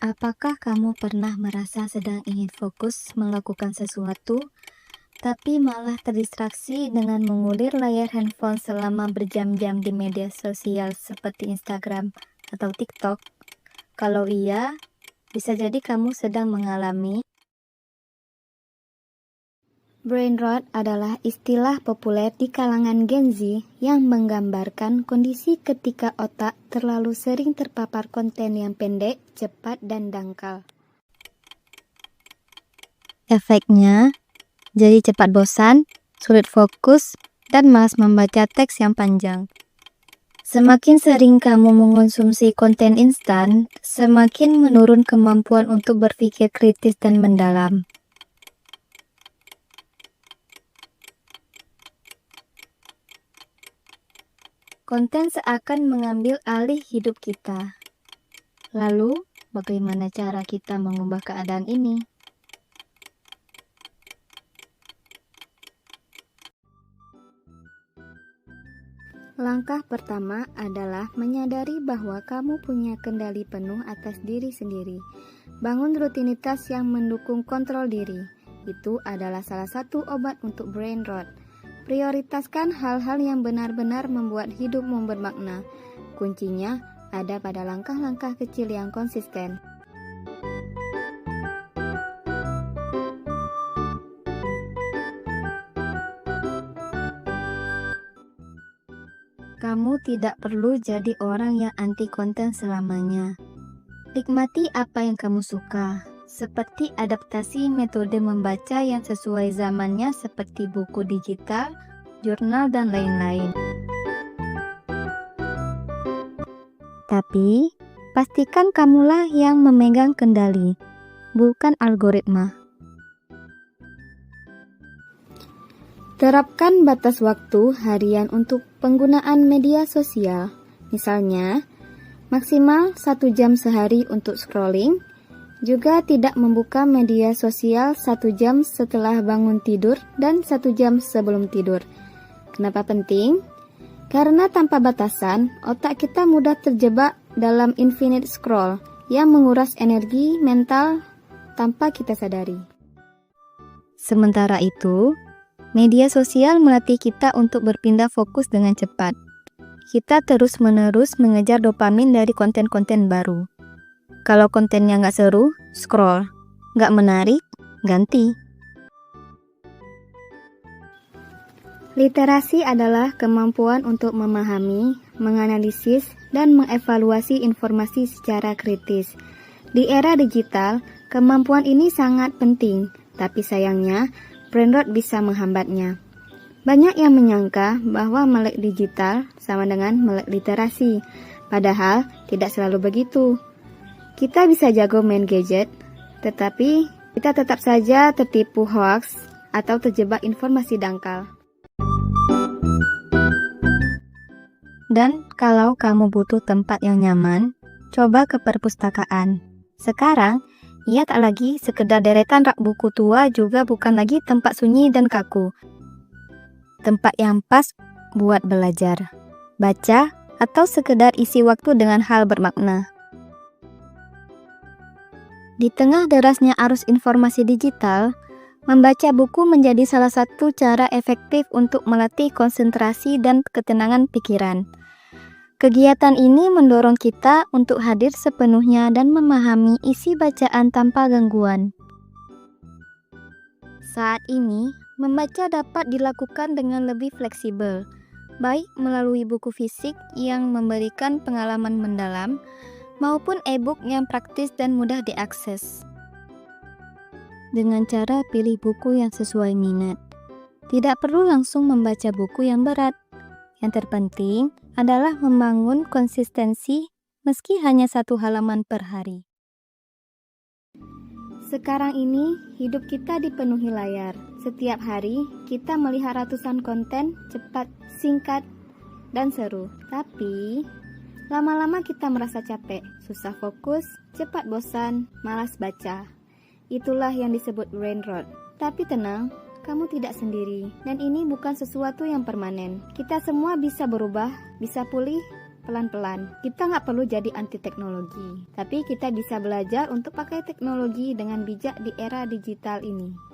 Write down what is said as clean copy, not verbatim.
Apakah kamu pernah merasa sedang ingin fokus melakukan sesuatu, tapi malah terdistraksi dengan mengulir layar handphone selama berjam-jam di media sosial seperti Instagram atau TikTok? Kalau iya, bisa jadi kamu sedang mengalami brain rot. Adalah istilah populer di kalangan Gen Z yang menggambarkan kondisi ketika otak terlalu sering terpapar konten yang pendek, cepat, dan dangkal. Efeknya, jadi cepat bosan, sulit fokus, dan malas membaca teks yang panjang. Semakin sering kamu mengonsumsi konten instan, semakin menurun kemampuan untuk berpikir kritis dan mendalam. Konten seakan mengambil alih hidup kita. Lalu, bagaimana cara kita mengubah keadaan ini? Langkah pertama adalah menyadari bahwa kamu punya kendali penuh atas diri sendiri. Bangun rutinitas yang mendukung kontrol diri. Itu adalah salah satu obat untuk brain rot. Prioritaskan hal-hal yang benar-benar membuat hidupmu bermakna. Kuncinya ada pada langkah-langkah kecil yang konsisten. Kamu tidak perlu jadi orang yang anti konten selamanya. Nikmati apa yang kamu suka, seperti adaptasi metode membaca yang sesuai zamannya seperti buku digital, jurnal, dan lain-lain. Tapi, pastikan kamulah yang memegang kendali, bukan algoritma. Terapkan batas waktu harian untuk penggunaan media sosial. Misalnya, maksimal 1 jam sehari untuk scrolling. Juga tidak membuka media sosial 1 jam setelah bangun tidur dan 1 jam sebelum tidur. Kenapa penting? Karena tanpa batasan, otak kita mudah terjebak dalam infinite scroll yang menguras energi mental tanpa kita sadari. Sementara itu, media sosial melatih kita untuk berpindah fokus dengan cepat. Kita terus-menerus mengejar dopamin dari konten-konten baru. Kalau kontennya nggak seru, scroll. Nggak menarik, ganti. Literasi adalah kemampuan untuk memahami, menganalisis, dan mengevaluasi informasi secara kritis. Di era digital, kemampuan ini sangat penting, tapi sayangnya, brain rot bisa menghambatnya. Banyak yang menyangka bahwa melek digital sama dengan melek literasi, padahal tidak selalu begitu. Kita bisa jago main gadget, tetapi kita tetap saja tertipu hoax atau terjebak informasi dangkal. Dan kalau kamu butuh tempat yang nyaman, coba ke perpustakaan. Sekarang, ia tak lagi sekedar deretan rak buku tua, juga bukan lagi tempat sunyi dan kaku. Tempat yang pas buat belajar, baca, atau sekedar isi waktu dengan hal bermakna. Di tengah derasnya arus informasi digital, membaca buku menjadi salah satu cara efektif untuk melatih konsentrasi dan ketenangan pikiran. Kegiatan ini mendorong kita untuk hadir sepenuhnya dan memahami isi bacaan tanpa gangguan. Saat ini, membaca dapat dilakukan dengan lebih fleksibel, baik melalui buku fisik yang memberikan pengalaman mendalam, maupun e-book yang praktis dan mudah diakses. Dengan cara pilih buku yang sesuai minat. Tidak perlu langsung membaca buku yang berat. Yang terpenting adalah membangun konsistensi meski hanya 1 halaman per hari. Sekarang ini, hidup kita dipenuhi layar. Setiap hari, kita melihat ratusan konten cepat, singkat, dan seru. Tapi, lama-lama kita merasa capek, susah fokus, cepat bosan, malas baca. Itulah yang disebut brain rot. Tapi tenang, kamu tidak sendiri, dan ini bukan sesuatu yang permanen. Kita semua bisa berubah, bisa pulih, pelan-pelan. Kita nggak perlu jadi anti teknologi, tapi kita bisa belajar untuk pakai teknologi dengan bijak di era digital ini.